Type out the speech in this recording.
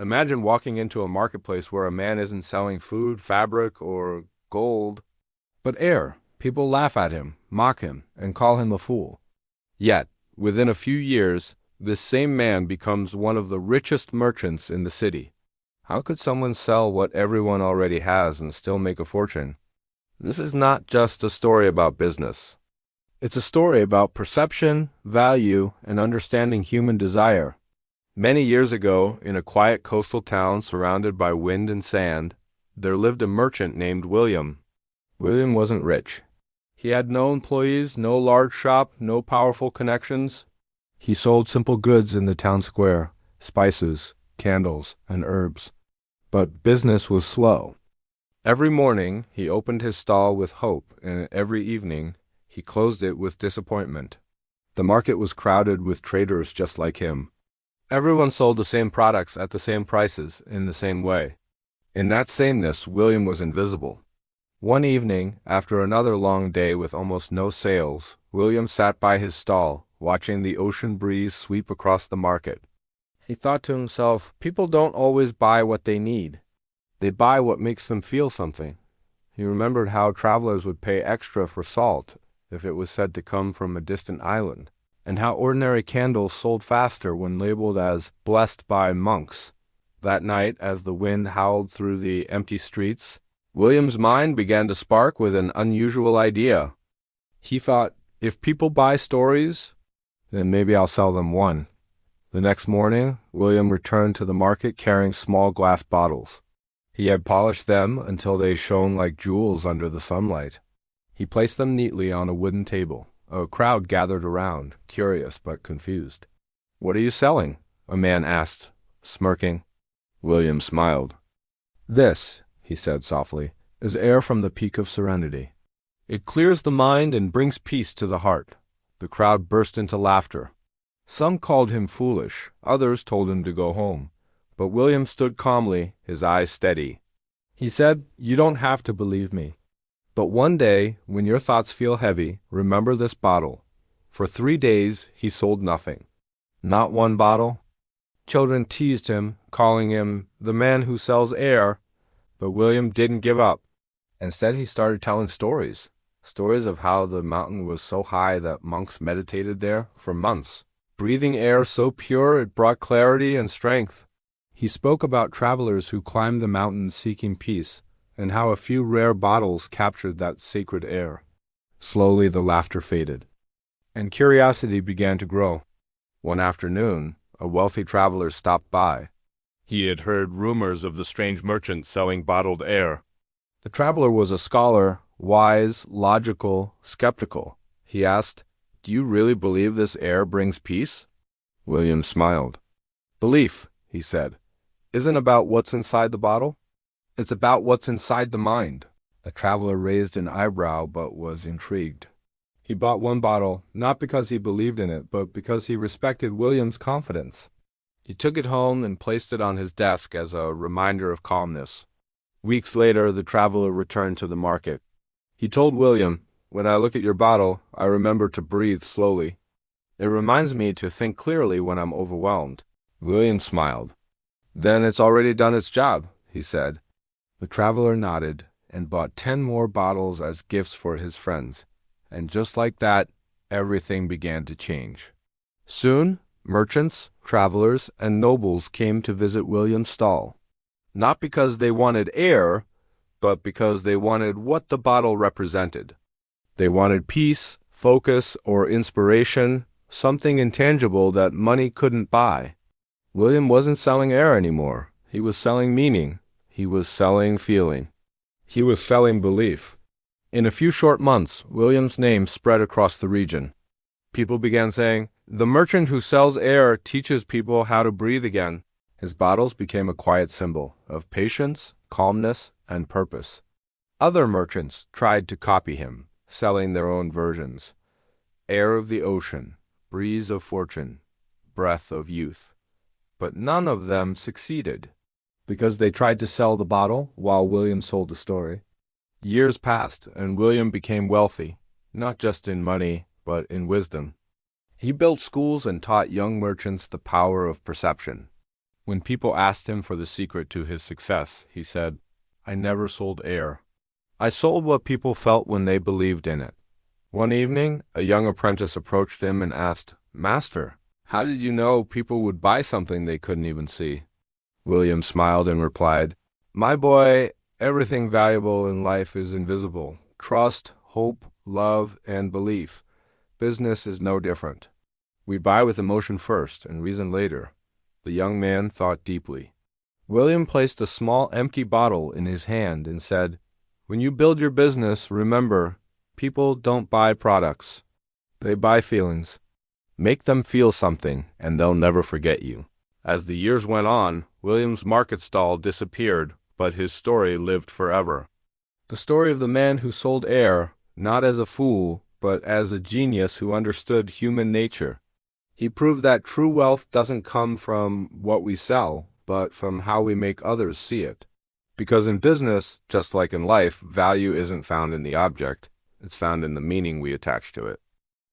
Imagine walking into a marketplace where a man isn't selling food, fabric, or gold, but air. People laugh at him, mock him, and call him a fool. Yet, within a few years, this same man becomes one of the richest merchants in the city. How could someone sell what everyone already has and still make a fortune? This is not just a story about business. It's a story about perception, value, and understanding human desire. Many years ago, in a quiet coastal town surrounded by wind and sand, there lived a merchant named William. William wasn't rich. He had no employees, no large shop, no powerful connections. He sold simple goods in the town square, spices, candles, and herbs. But business was slow. Every morning he opened his stall with hope, and every evening he closed it with disappointment. The market was crowded with traders just like him. Everyone sold the same products at the same prices, in the same way. In that sameness, William was invisible. One evening, after another long day with almost no sales, William sat by his stall, watching the ocean breeze sweep across the market. He thought to himself, people don't always buy what they need. They buy what makes them feel something. He remembered how travelers would pay extra for salt if it was said to come from a distant island, and how ordinary candles sold faster when labeled as blessed by monks. That night, as the wind howled through the empty streets, William's mind began to spark with an unusual idea. He thought, if people buy stories, then maybe I'll sell them one. The next morning, William returned to the market carrying small glass bottles. He had polished them until they shone like jewels under the sunlight. He placed them neatly on a wooden table. A crowd gathered around, curious but confused. "What are you selling?" a man asked, smirking. William smiled. "This," he said softly, "is air from the Peak of Serenity. It clears the mind and brings peace to the heart." The crowd burst into laughter. Some called him foolish, others told him to go home. But William stood calmly, his eyes steady. He said, "You don't have to believe me. But one day, when your thoughts feel heavy, remember this bottle." For 3 days, he sold nothing. Not one bottle. Children teased him, calling him the man who sells air. But William didn't give up. Instead, he started telling stories. Stories of how the mountain was so high that monks meditated there for months, breathing air so pure it brought clarity and strength. He spoke about travelers who climbed the mountains seeking peace, and how a few rare bottles captured that sacred air. Slowly the laughter faded, and curiosity began to grow. One afternoon, a wealthy traveler stopped by. He had heard rumors of the strange merchant selling bottled air. The traveler was a scholar, wise, logical, skeptical. He asked, "Do you really believe this air brings peace?" William smiled. "Belief," he said, "isn't about what's inside the bottle. It's about what's inside the mind." The traveler raised an eyebrow but was intrigued. He bought one bottle, not because he believed in it, but because he respected William's confidence. He took it home and placed it on his desk as a reminder of calmness. Weeks later, the traveler returned to the market. He told William, "When I look at your bottle, I remember to breathe slowly. It reminds me to think clearly when I'm overwhelmed." William smiled. "Then it's already done its job," he said. The traveler nodded and bought 10 more bottles as gifts for his friends. And just like that, everything began to change. Soon, merchants, travelers, and nobles came to visit William's stall. Not because they wanted air, but because they wanted what the bottle represented. They wanted peace, focus, or inspiration, something intangible that money couldn't buy. William wasn't selling air anymore. He was selling meaning. He was selling feeling. He was selling belief. In a few short months, William's name spread across the region. People began saying, "The merchant who sells air teaches people how to breathe again." His bottles became a quiet symbol of patience, calmness, and purpose. Other merchants tried to copy him, selling their own versions. Air of the ocean, breeze of fortune, breath of youth. But none of them succeeded, because they tried to sell the bottle while William sold the story. Years passed, and William became wealthy, not just in money, but in wisdom. He built schools and taught young merchants the power of perception. When people asked him for the secret to his success, he said, "I never sold air. I sold what people felt when they believed in it." One evening, a young apprentice approached him and asked, "Master, how did you know people would buy something they couldn't even see?" William smiled and replied, "My boy, everything valuable in life is invisible. Trust, hope, love, and belief. Business is no different. We buy with emotion first and reason later." The young man thought deeply. William placed a small empty bottle in his hand and said, "When you build your business, remember, people don't buy products. They buy feelings. Make them feel something, and they'll never forget you." As the years went on, William's market stall disappeared, but his story lived forever. The story of the man who sold air, not as a fool, but as a genius who understood human nature. He proved that true wealth doesn't come from what we sell, but from how we make others see it. Because in business, just like in life, value isn't found in the object, it's found in the meaning we attach to it.